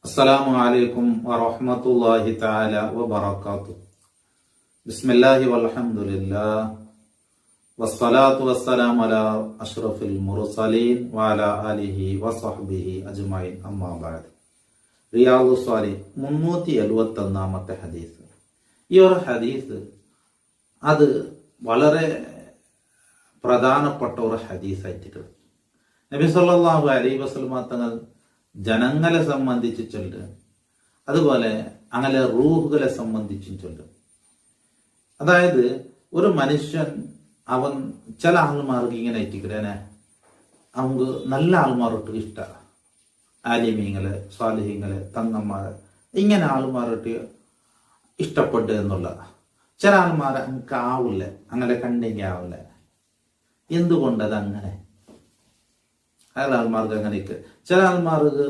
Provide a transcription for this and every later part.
അസ്സലാമു അലൈക്കും വറഹ്മത്തുള്ളാഹി തആല വബറകാതുഹു. ബിസ്മില്ലാഹി വൽഹംദുലില്ലാഹ് വസ്സലാത്തു വസ്സലാമു അലാ അഷ്റഫിൽ മുർസലീൻ വഅലാ ആലിഹി വസഹ്ബിഹി അജ്മഈൻ. അമ്മാ ബഅദ്. റിയാദുസ് സ്വാലിഹീൻ 371-ാമത്തെ ഹദീസ്. ഈ ഒരു ഹദീസ് അത് വളരെ പ്രധാനപ്പെട്ട ഒരു ഹദീസായിട്ട് നബി സല്ലല്ലാഹു അലൈഹി വസല്ലം തങ്ങൾ ജനങ്ങളെ സംബന്ധിച്ച് ചൊല്ലും, അതുപോലെ അങ്ങനെ റൂഹുകളെ സംബന്ധിച്ചും ചൊല്ലും. അതായത് ഒരു മനുഷ്യൻ അവൻ ചില ആൾമാർക്ക് ഇങ്ങനെ എത്തിക്കിടേനെ അവർക്ക് നല്ല ആൾമാരോട്ട് ഇഷ്ടമാണ്, ആലിമീങ്ങള് സ്വാലിഹീങ്ങള് തങ്ങന്മാര് ഇങ്ങനെ ആൾമാരോട്ട് ഇഷ്ടപ്പെട്ടു എന്നുള്ള. ചില ആൾമാരെ നമുക്ക് ആവില്ല, അങ്ങനെ കണ്ടെങ്കിൽ ആവില്ല. എന്തുകൊണ്ടത് അങ്ങനെ? ചില ആൾമാർക്ക് അങ്ങനെയൊക്കെ, ചില ആൾമാർക്ക്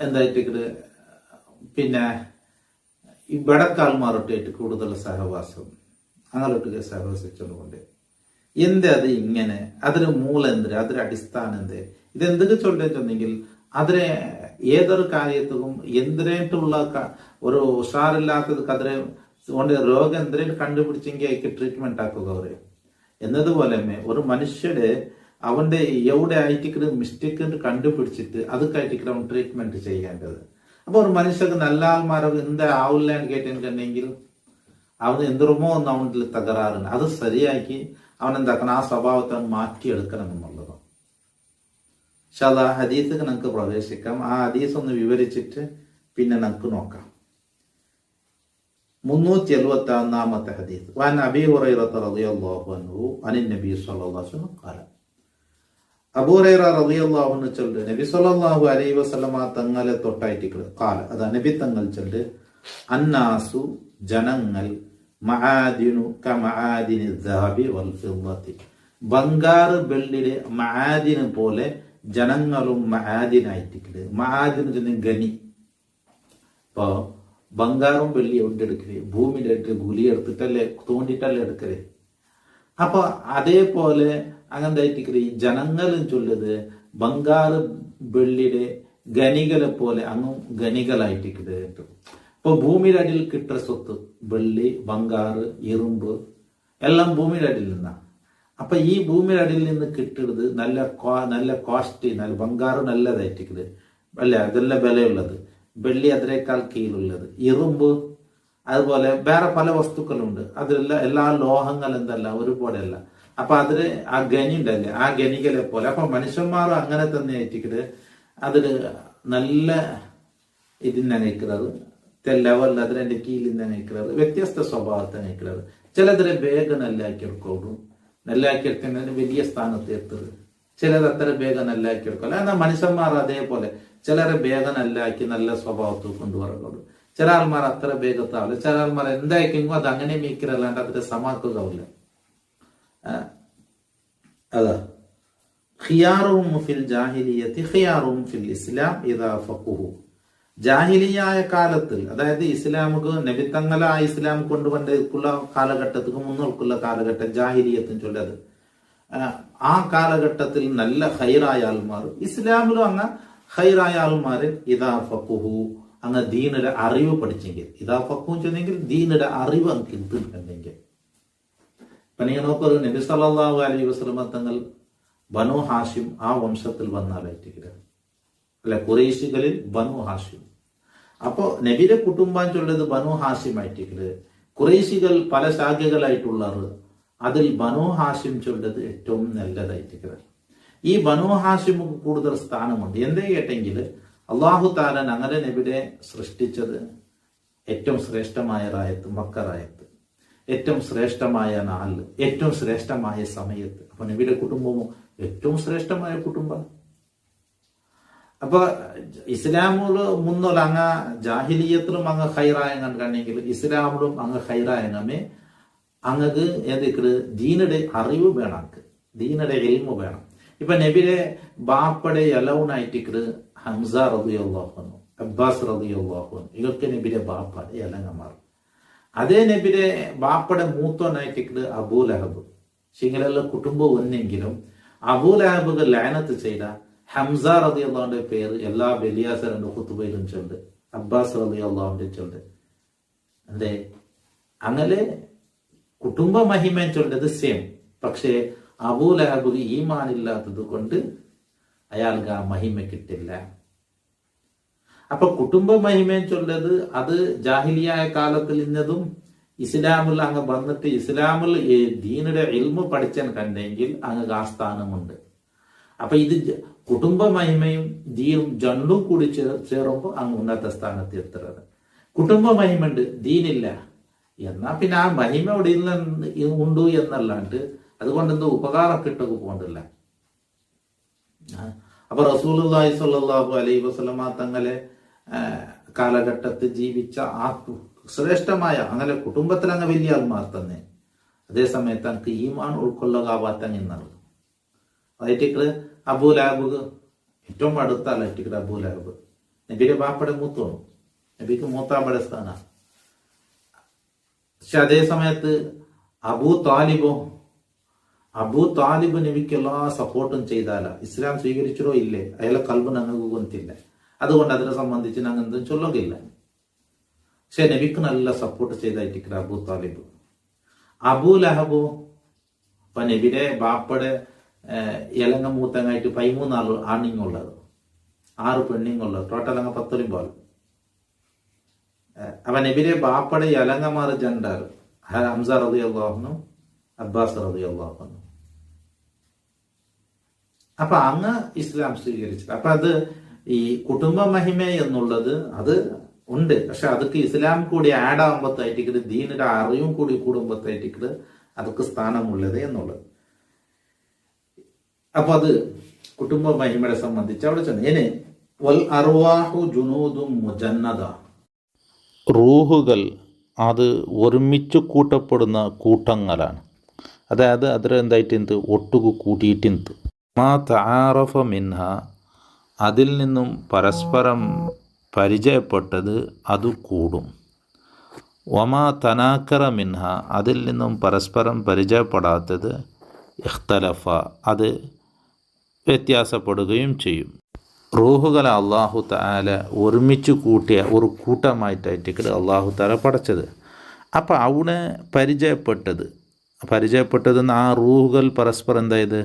എന്തായിട്ട് പിന്നെ ഈ ബടക്കാൾമാരൊട്ടായിട്ട് കൂടുതൽ സഹവാസം അങ്ങനൊക്കെ സഹവസിച്ചുകൊണ്ട് അത് ഇങ്ങനെ അതിന് മൂലം എന്ത്, അതിന് അടിസ്ഥാനം എന്ത്, ഇതെന്തൊക്കെ ചൊല്ലിട്ടുണ്ടെങ്കിൽ അതിനെ ഏതൊരു കാര്യത്തിലും എന്തിനായിട്ടുള്ള ഒരു ഉഷാറില്ലാത്തത് അതിനെ കൊണ്ട് രോഗം എന്തിനും കണ്ടുപിടിച്ചെങ്കിൽ അതിക്ക് ട്രീറ്റ്മെന്റ് ആക്കുക പറയും എന്നതുപോലെ ഒരു മനുഷ്യരുടെ അവന്റെ എവിടെ ആയിട്ട് മിസ്റ്റേക്ക് കണ്ടുപിടിച്ചിട്ട് അതൊക്കെയായിട്ട് അവൻ ട്രീറ്റ്മെന്റ് ചെയ്യേണ്ടത്. അപ്പൊ ഒരു മനുഷ്യർക്ക് നല്ല ആൾമാരൊക്കെ എന്താ ആവില്ല എന്ന് കേട്ടിട്ടുണ്ടെങ്കിൽ അവന് എന്തുമോ ഒന്ന് അവനിൽ തകരാറുണ്ട്. അത് ശരിയാക്കി അവൻ എന്താക്കണം, ആ സ്വഭാവത്തെ മാറ്റിയെടുക്കണം എന്നുള്ളത്. പക്ഷെ അത് ആ ഹദീസ് നമുക്ക് പ്രവേശിക്കാം. ആ ഹദീസ് ഒന്ന് വിവരിച്ചിട്ട് പിന്നെ നമുക്ക് നോക്കാം. 371-ാമത്തെ ഹദീസ്. വഅൻ അബീ ഹുറൈറത റളിയല്ലാഹു അൻഹു അനിൻ നബി സ്വല്ലല്ലാഹു അലൈഹി വസല്ലം ഖാല. അബൂ ഹുറൈറ റളിയല്ലാഹു അൻഹു ചൊല്ല്, നബി സ്വല്ലല്ലാഹു അലൈഹി വസല്ലം തങ്ങളെ തൊട്ടായിട്ട് ഖാല, അതാ നബി തങ്ങൾ ചൊല്ല്, അന്നാസു ജനങ്ങൾ മആദിനു കമആദിനി ദഹബി വൽ ഫിദ്ദതി, ബംഗാർ വെള്ളിയുടെ മആദിന് പോലെ ജനങ്ങളും മആദിനായിട്ട്. മആദിന് ഗനി. ഇപ്പൊ ബംഗാറും വെള്ളി എവിടെ എടുക്കല്? ഭൂമിയുടെ ഗുലി എടുത്തിട്ടല്ലേ, തോണ്ടിട്ടല്ലേ എടുക്കല്. അപ്പൊ അതേപോലെ അങ്ങനത്തെ ഈ ജനങ്ങളും ചൊല്ലത് ബംഗാർ വെള്ളിയുടെ ഗനികളെ പോലെ അങ്ങും ഗനികളായിട്ട്. ഇപ്പൊ ഭൂമിയുടെ അടിയിൽ കിട്ടുന്ന സ്വത്ത് വെള്ളി, ബംഗാറ്, ഇരുമ്പ് എല്ലാം ഭൂമിയുടെ അടിയിൽ നിന്നാണ്. അപ്പൊ ഈ ഭൂമിയുടെ അടിയിൽ നിന്ന് കിട്ടുന്നത് നല്ല കോസ്റ്റ്, നല്ല ബംഗാറ് നല്ലതായിട്ട് അല്ല, അതെല്ലാം വിലയുള്ളത്. വെള്ളി അതിനേക്കാൾ കീഴുള്ളത്. ഇരുമ്പ് അതുപോലെ വേറെ പല വസ്തുക്കളുണ്ട്, അതിലെല്ലാം എല്ലാ ലോഹങ്ങൾ എന്തല്ല ഒരുപോലെ അല്ല. അപ്പൊ അതിന് ആ ഗനി ഉണ്ടല്ലേ, ആ ഗനികളെ പോലെ. അപ്പൊ മനുഷ്യന്മാരും അങ്ങനെ തന്നെ ആയിട്ട് അതില് നല്ല ഇതിനെ നയിക്കുന്നത്, ലെവലിൽ അതിനെ കീഴിൽ നയിക്കുന്നത്, വ്യത്യസ്ത സ്വഭാവത്തെ നയിക്കുന്നത്. ചിലതിനെ വേഗം നെല്ലാക്കി എടുക്കും, നെല്ലാക്കി എടുക്കുന്നതിന് വലിയ സ്ഥാനത്ത് എത്തുന്നത്. ചിലത് അത്ര വേഗം നെല്ലാക്കി എടുക്കും. എന്നാൽ മനുഷ്യന്മാർ അതേപോലെ ചിലരെ വേഗം നെല്ലാക്കി നല്ല സ്വഭാവത്തിൽ കൊണ്ടുവരുന്നുള്ളൂ. ചില ആൾമാർ അത്ര വേഗത്താവില്ല. ചില ആൾമാർ എന്തായിക്കെങ്കിലും അത് അങ്ങനെ മീക്കരല്ലാണ്ട് അതിന്റെ സമാക്കുകയില്ല. അതാ ഖിയാറുഹും ഫിൽ ജാഹിലിയ്യത്തി ഖിയാറുഹും ഫിൽ ഇസ്ലാം ഇദാ ഫഖഹു. ജാഹിലിയായ കാലത്തിൽ, അതായത് ഇസ്ലാമുക്ക് നബിത്തങ്ങളെ ആ ഇസ്ലാം കൊണ്ടുവന്നിട്ടുള്ള കാലഘട്ടത്തിക്ക് മുന്നോട്ടുള്ള കാലഘട്ടം ജാഹിലിയത്തും ചൊല്ലത്. ആ കാലഘട്ടത്തിൽ നല്ല ഹൈറായ ആൾമാർ, ഇസ്ലാമിലും അങ്ങ് ഹൈറായ ആൾമാര് ഇദാ ഫഖഹു അങ്ങ് ദീനിയുടെ അറിവ് പഠിച്ചെങ്കിൽ, ഇദാ ഫഖഹു ചെന്നെങ്കിൽ ദീനിയുടെ അറിവ് അങ്ങ് കിട്ടുന്നുണ്ടെങ്കിൽ. ഇപ്പൊ നിങ്ങൾ നോക്കുക, നബി സല്ലല്ലാഹു അലൈഹി വസല്ലം തങ്ങൾ ബനു ഹാഷിം ആ വംശത്തിൽ വന്നാലായിട്ട് അല്ല, ഖുറൈശികളിൽ ബനു ഹാഷിം. അപ്പോ നബിയുടെ കുടുംബം ചൊല്ലത് ബനു ഹാഷിം ആയിട്ട്. ഖുറൈശികൾ പല ശാഖകളായിട്ടുള്ളത്, അതിൽ ബനു ഹാഷിം ചൊല്ലത് ഏറ്റവും നല്ലതായിട്ട്. ഈ ബനു ഹാഷിമുക്ക് കൂടുതൽ സ്ഥാനമുണ്ട്. എന്തേ കേട്ടെങ്കിൽ അള്ളാഹു താല അങ്ങനെ നബിയെ സൃഷ്ടിച്ചത് ഏറ്റവും ശ്രേഷ്ഠമായ റായത്ത്, മക്ക റായത്ത്, ഏറ്റവും ശ്രേഷ്ഠമായ നാല്, ഏറ്റവും ശ്രേഷ്ഠമായ സമയത്ത്. അപ്പൊ നബിയുടെ കുടുംബവും ഏറ്റവും ശ്രേഷ്ഠമായ കുടുംബം. അപ്പൊ ഇസ്ലാമില് മുന്നോല അങ്ങ ജാഹിലിയത്തിലും അങ്ങ് ഹൈറായ കണ്ടെങ്കിൽ ഇസ്ലാമിലും അങ്ങ് ഹൈറായങ്ങമേ അങ്ങക്ക് എന്തൊക്കെ ദീനുടെ അറിവ് വേണം, ദീനുടെ ഇൽമു വേണം. ഇപ്പൊ നബിയുടെ ബാപ്പയുടെ എലവനായിട്ട് ഹംസ റളിയല്ലാഹു അൻഹു, അബ്ബാസ് റളിയല്ലാഹു അൻഹു, ഇതൊക്കെ നബിയുടെ ബാപ്പയുടെ എലങ്ങന്മാർ. അതേ നബിയുടെ ബാപ്പയുടെ മൂത്തോനായിട്ട് അബൂ ലഹബ്. ശിങ്ങളെല്ലാം കുടുംബം ഒന്നെങ്കിലും അബൂ ലഹബ് ലാനത്ത് ചെയ്ത ഹംസ റളിയല്ലാഹുവിന്റെ പേര് എല്ലാ ബലിയാസറിന്റെ ഖുതുബയിലും ചൊല്ല്, അബ്ബാസ് റളിയല്ലാഹുവിന്റെ ചൊല്ല്. അല്ലേ? അങ്ങനെ കുടുംബ മഹിമയും ചൊല്ലത് സെയിം. പക്ഷേ അബൂലഹബ് ഈമാനില്ലാത്തത് കൊണ്ട് അയാൾക്ക് ആ മഹിമ കിട്ടില്ല. അപ്പൊ കുടുംബ മഹിമയും ചൊല്ലത് അത് ജാഹിലിയായ കാലത്തിൽ ഇന്നതും ഇസ്ലാമിൽ അങ്ങ് വന്നിട്ട് ഇസ്ലാമിൽ ദീനുടെ ഇൽമു പഠിച്ചാൻ കണ്ടെങ്കിൽ അങ്ങ് ആ സ്ഥാനമുണ്ട്. അപ്പൊ ഇത് കുടുംബ മഹിമയും ദീനും രണ്ടും കൂടി ചേരുമ്പോൾ അങ്ങ് ഉന്നത സ്ഥാനത്ത് എത്തുന്നത്. കുടുംബ മഹിമയുണ്ട്, ദീനില്ല എന്നാ പിന്നെ ആ മഹിമ ഇവിടെ ഉണ്ട് എന്നല്ലാണ്ട് അതുകൊണ്ട് എന്തോ ഉപകാരം കിട്ടുക പോകണ്ടില്ല. അപ്പൊ റസൂലുള്ളാഹി സ്വല്ലല്ലാഹു അലൈഹി വസല്ലമ തങ്ങളെ കാലഘട്ടത്തിൽ ജീവിച്ച ആ ശ്രേഷ്ഠമായ അങ്ങനെ കുടുംബത്തിൽ അങ്ങ് വലിയ ആൾമാർ തന്നെ, അതേ സമയത്ത് എനിക്ക് ഈമാൻ ഉൾക്കൊള്ളുകാവാത്ത എന്നാണ്. അതായിട്ട് അബൂലഹബ് ഏറ്റവും അടുത്ത ആളായിട്ട് അബൂലഹബ് നബിയുടെ ബാപ്പയുടെ മൂത്തോണു, നബിക്ക് മൂത്താമ്പടെ സ്ഥാന. പക്ഷെ അതേ സമയത്ത് അബൂ താലിബ് നബിക്ക് എല്ലാ സപ്പോർട്ടും ചെയ്താല ഇസ്ലാം സ്വീകരിച്ചിട്ടോ ഇല്ലേ അയാളെ കൽബ് ഞങ്ങൾക്ക് കൊന്നില്ല. അതുകൊണ്ട് അതിനെ സംബന്ധിച്ച് ഞങ്ങൾ എന്തും ചൊല്ലുകയില്ല. പക്ഷെ നബിക്ക് നല്ല സപ്പോർട്ട് ചെയ്തായിട്ട് അബൂ താലിബ്. അബൂലഹബോ ഇപ്പൊ നബിയുടെ ബാപ്പയുടെ ഇലങ്ങ മൂത്തങ്ങായിട്ട് 13 ആണിങ്ങുള്ളത്, 6 പെണ്ണിങ്ങുള്ളത്, ടോട്ടൽ അങ്ങ് 10 പോലെ. അപ്പൊ നബിയുടെ ബാപ്പയുടെ ഇലങ്ങമാർ ജണ്ടാർ ഹംസ റളിയല്ലാഹു അൻഹു, അബ്ബാസ് റളിയല്ലാഹു അൻഹു. അപ്പൊ അങ്ങ് ഇസ്ലാം സ്വീകരിച്ചത്. അപ്പൊ അത് ഈ കുടുംബ മഹിമ എന്നുള്ളത് അത് ഉണ്ട്. പക്ഷെ അതൊക്കെ ഇസ്ലാം കൂടി ആഡ് ആകുമ്പോഴത്തേക്ക് ദീനിന്റെ അറിവും കൂടി കൂടുമ്പോഴത്തേക്ക് അതൊക്കെ സ്ഥാനമുള്ളത് എന്നുള്ളത്. അപ്പൊ അത് കുടുംബ മഹിമയെ സംബന്ധിച്ച് അവിടെ ചെന്ന് ഇനി വൽ അർവാഹു ജുനൂദും മുജന്നദ, റൂഹുകൾ അത് ഒരുമിച്ച് കൂട്ടപ്പെടുന്ന കൂട്ടങ്ങളാണ്. അതായത് അതിലെന്തായിട്ട് ഒട്ടുകു കൂട്ടിയിട്ട് മാ തആറഫ മിൻഹ, അതിൽ നിന്നും പരസ്പരം പരിചയപ്പെട്ടത് അത് കൂടും. വമാ തനാക്കറ മിൻഹ, അതിൽ നിന്നും പരസ്പരം പരിചയപ്പെടാത്തത് ഇഖ്തലഫ, അത് വ്യത്യാസപ്പെടുകയും ചെയ്യും. റൂഹുകളെ അള്ളാഹു തആല ഒരുമിച്ച് കൂട്ടിയ ഒരു കൂട്ടമായിട്ടായിട്ട് അള്ളാഹു തആല പടച്ചത്. അപ്പം അവിടെ പരിചയപ്പെട്ടതെന്ന് ആ റൂഹുകൾ പരസ്പരം എന്തായത്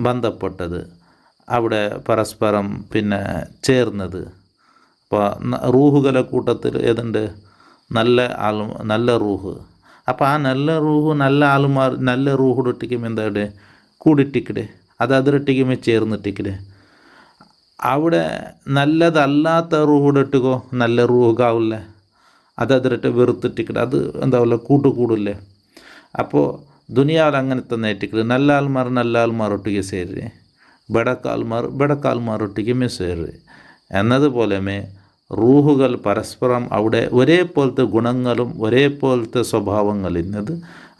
ബന്ധപ്പെട്ടത്, അവിടെ പരസ്പരം പിന്നെ ചേർന്നത്. അപ്പോൾ റൂഹുകളെ കൂട്ടത്തിൽ ഏതുണ്ട്? നല്ല റൂഹ്. അപ്പോൾ ആ നല്ല റൂഹ് നല്ല ആളുമാർ നല്ല റൂഹുടൊട്ടിക്കും എന്തായിട്ട് കൂടിട്ടിക്കടെ, അത് അതിരൊട്ടിക്കുമ്പോൾ ചേർന്നിട്ടിക്കടെ. അവിടെ നല്ലതല്ലാത്ത റൂഹുടൊട്ടിക്കോ നല്ല റൂഹാവില്ല, അത് അതിരട്ട് വെറുത്തിട്ടിക്കടെ, അത് എന്താവില്ല കൂടില്ലേ. അപ്പോൾ ദുനിയാവിൽ അങ്ങനെ തന്നെ ആയിട്ടിക്കല് നല്ല ആൾമാർ ഒട്ടിಗೆ ಸೇರಿ ബെടക്കാൽമാർ ഒട്ടിಗೆ ಸೇರಿ എന്നതുപോലെ റൂഹുകൾ പരസ്പരം അവിടെ ഒരേപോലത്തെ ഗുണങ്ങളും ഒരേപോലത്തെ സ്വഭാവങ്ങളിന്നത്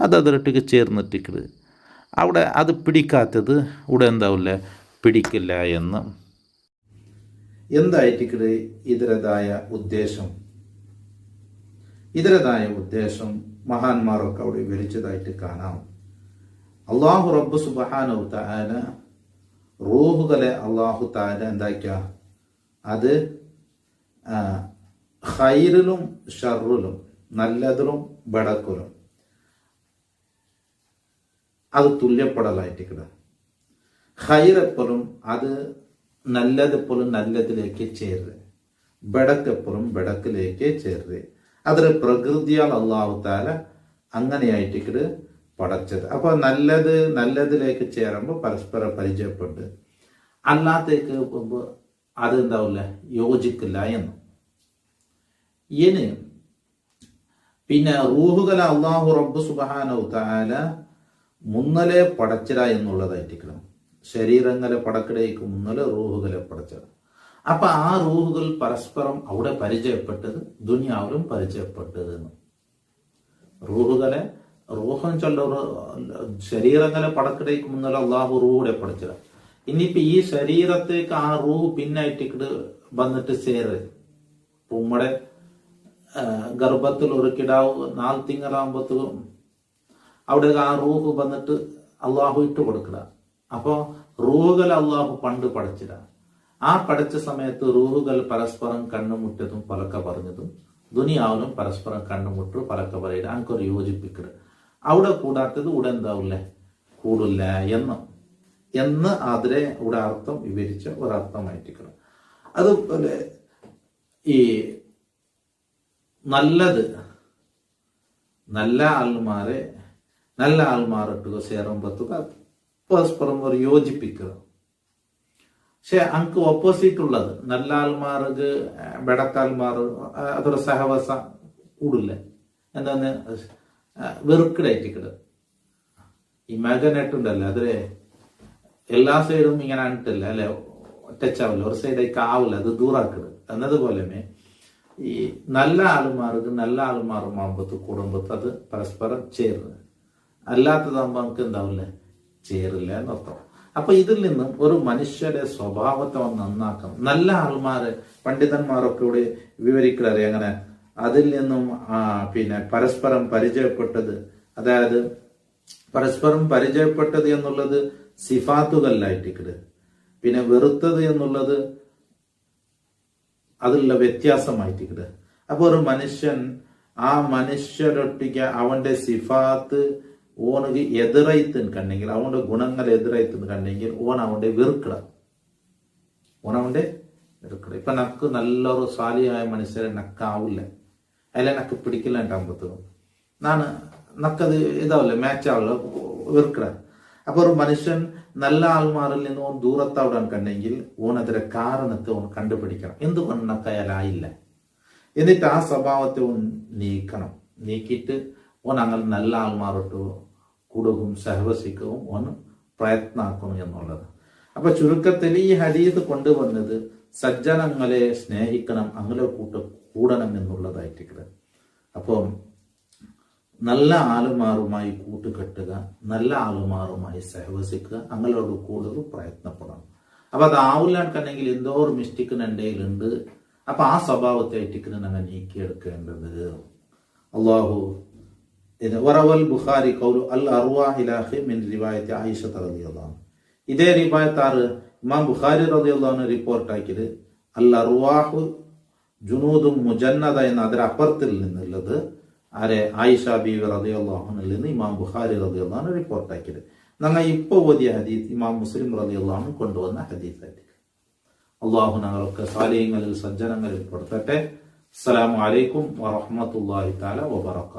അത് അതിരൊട്ടിಗೆ ചേർന്നിട്ടിക്കല്. അവിടെ അത് പിടിക്കാത്തത് ഇവിടെ എന്താവില്ല, പിടിക്കില്ല എന്ന്. എന്തായിട്ടിക്കല് ഇതിരതായ ഉദ്ദേശം മഹാന്മാരൊക്കെ അവിടെ വിവരിച്ചതായിട്ട് കാണാം. അള്ളാഹു റബ്ബ് സുബ്ഹാനഹു തആല റൂഹുകളെ അള്ളാഹു തആല എന്താക്കുക, അത് ഖൈറിലും ഷർറിലും നല്ലതിലും ബടക്കിലും അത് തുല്യപ്പെടലായിട്ടിക്കട. ഖൈർ എപ്പോഴും അത് നല്ലതെപ്പോഴും നല്ലതിലേക്ക് ചേരുക, ബടക്കെപ്പോഴും ബടക്കിലേക്ക് ചേരുക. അതൊരു പ്രകൃതിയാൽ അള്ളാഹു തആല അങ്ങനെയായിട്ടിക്കട് പടച്ചത്. അപ്പൊ നല്ലതിലേക്ക് ചേരുമ്പോൾ പരസ്പരം പരിചയപ്പെട്ട് അല്ലാത്തേക്ക് അത് എന്താവില്ല, യോജിക്കില്ല എന്ന്. ഇനി പിന്നെ റൂഹുകളെ അള്ളാഹു റബ്ബ് സുബ്ഹാനഹു തആല മുന്നലെ പടച്ചില എന്നുള്ളതായിട്ടിക്കണം. ശരീരങ്ങളെ പടക്കിടയ്ക്ക് മുന്നലെ റൂഹുകളെ പടച്ചത്. അപ്പൊ ആ റൂഹുകൾ പരസ്പരം അവിടെ പരിചയപ്പെട്ടത് ദുനിയാവിലും പരിചയപ്പെട്ടത്. റൂഹം ചൊല്ല ശരീരങ്ങളെ പടക്കിടയ്ക്ക് മുന്നലെ അള്ളാഹു റൂഹുടെ പടച്ചത്. ഇനിയിപ്പോ ഈ ശരീരത്തേക്ക് ആ റൂഹ് പിന്നായിട്ടിട്ട് വന്നിട്ട് ചേര്. ഉമ്മടെ ഗർഭത്തിൽ ഒരു കിടാവ് 4 തിങ്കളാകുമ്പോഴത്തേക്കും അവിടെ ആ റൂഹ് വന്നിട്ട് അള്ളാഹു ഇട്ട് കൊടുക്കുക. അപ്പോൾ റൂഹുകൾ അള്ളാഹു പണ്ട് പഠിച്ചിടാം. ആ പഠിച്ച സമയത്ത് റൂഹുകൾ പരസ്പരം കണ്ണുമുട്ടതും പലക്ക പറഞ്ഞതും ദുനിയാവിലും പരസ്പരം കണ്ണുമുട്ടു പലക്ക പറയില്ല അനക്കൊരു യോജിപ്പിക്കരുത്. അവിടെ കൂടാത്തത് ഇവിടെ എന്താവില്ല കൂടില്ല എന്ന് അതിലെ ഇവിടെ അർത്ഥം വിവരിച്ച ഒരർത്ഥമായിട്ടിരിക്കണം. അതുപോലെ ഈ നല്ല ആൾമാറിട്ടുക സേറുമ്പത്തുക പരസ്പരം ഒരു യോജിപ്പിക്കുക. പക്ഷെ അനക്ക് ഓപ്പോസിറ്റ് ഉള്ളത് നല്ല ആൾമാർക്ക് ബെടക്കാൽമാർ അതൊരു സഹവാസ കൂടില്ല എന്താന്ന് വെറുക്കിടായിട്ടിക്കട്. ഈ മാഗ്നറ്റുണ്ടല്ലോ അതിലെ എല്ലാ സൈഡും ഇങ്ങനെ അണിട്ടില്ല അല്ലെ, ടച്ച് ആവില്ല, ഒരു സൈഡേക്ക് ആവില്ല, അത് ദൂറാക്കിട് എന്നതുപോലെ ഈ നല്ല ആൾമാറുമാകുമ്പത്ത് കൂടുമ്പത്ത് അത് പരസ്പരം ചേരുന്നത്, അല്ലാത്തതാകുമ്പോൾ നമുക്ക് എന്താവില്ല ചേരില്ല എന്നർത്ഥം. അപ്പൊ ഇതിൽ നിന്നും ഒരു മനുഷ്യരുടെ സ്വഭാവത്തെ നന്നാക്കണം. നല്ല ആൾമാര് പണ്ഡിതന്മാരൊക്കെ ഇവിടെ വിവരിക്കുന്നത് എങ്ങനെ, അതിൽ നിന്നും പരസ്പരം പരിചയപ്പെട്ടത്, അതായത് പരസ്പരം പരിചയപ്പെട്ടത് എന്നുള്ളത് സിഫാത്തുകളിലായിട്ടിക്കട്, പിന്നെ വെറുത്തത് എന്നുള്ളത് അതിലുള്ള വ്യത്യാസമായിട്ടിക്കട്. അപ്പൊ ഒരു മനുഷ്യൻ ആ മനുഷ്യരൊട്ടിക്ക് അവന്റെ സിഫാത്ത് ഓനക്ക് എതിരായിത്തിന് കണ്ടെങ്കിൽ, അവന്റെ ഗുണങ്ങൾ എതിരായിത്തിന് കണ്ടെങ്കിൽ അവന്റെ വെറുക്കട. ഇപ്പൊ നക്ക് നല്ലൊരു സാലിയായ മനുഷ്യരെ നക്കാവില്ല, അതിലെ നക്ക് പിടിക്കില്ലാണ്ടാകുമ്പോഴത്തേക്കും നക്കത് ഇതാവില്ല, മാച്ചാവില്ല, വെറുക്കട. അപ്പൊ ഒരു മനുഷ്യൻ നല്ല ആൾമാരിൽ നിന്ന് ദൂരത്താവിടാൻ കണ്ടെങ്കിൽ അതിന്റെ കാരണത്തെ കണ്ടുപിടിക്കണം. എന്തുകൊണ്ട് നക്കയാലായില്ല എന്നിട്ട് ആ സ്വഭാവത്തെ നീക്കിയിട്ട് അങ്ങനെ നല്ല ആൾമാരോട്ട് കൂടുകയും സഹവസിക്കവും പ്രയത്നാക്കണം എന്നുള്ളത്. അപ്പൊ ചുരുക്കത്തിൽ ഈ ഹദീസ് കൊണ്ടുവന്നത് സജ്ജനങ്ങളെ സ്നേഹിക്കണം, അങ്ങനെ കൂടണം എന്നുള്ളതായിട്ടിരിക്കുന്നത്. അപ്പം നല്ല ആളുമാറുമായി കൂട്ടുകെട്ടുക, നല്ല ആളുമാറുമായി സഹവസിക്കുക, അങ്ങനെയോട് കൂടുതൽ പ്രയത്നപ്പെടണം. അപ്പൊ അതാവില്ലാണ്ടെങ്കിൽ എന്തോ ഒരു മിസ്റ്റേക്ക് എൻ്റെയിലുണ്ട്. അപ്പൊ ആ സ്വഭാവത്തെ ആയിട്ടിരിക്കുന്ന ഞങ്ങൾ നീക്കിയെടുക്കേണ്ടത്. അള്ളാഹു വറവൽ ബുഖാരി ഖൗലു അൽ അർവാഹ് ഇലാഹി മിൻ റിവായത്തി ആയിഷ റളിയല്ലാഹു അൻഹ. ഇതേ റിവായത്ത് ഇമാം ബുഖാരി റളിയല്ലാഹു അൻഹു റിപ്പോർട്ടാക്കിയത് അൽ അർവാഹു ജുനൂദും മുജന്നദ എന്ന അതിന്റെ അപ്പുറത്തിൽ നിന്നുള്ളത് ആയിഷ ബീവി റളിയല്ലാഹു അൻഹയിൽ നിന്ന് ഇമാം ബുഖാരി റളിയല്ലാഹു അൻഹു റിപ്പോർട്ടാക്കിയത്. ഞങ്ങൾ ഇപ്പൊ ഓതിയ ഹദീസ് ഇമാം മുസ്ലിം റളിയല്ലാഹു അൻഹു കൊണ്ടുവന്ന ഹദീസായിട്ട്. അള്ളാഹു ഞങ്ങളൊക്കെ സാലിഹ്യങ്ങളിൽ സജ്ജനങ്ങളിൽ പെടുത്തട്ടെ. അസ്സലാമു അലൈക്കും വറഹ്മത്തുള്ളാഹി തആല വബറകാതുഹു.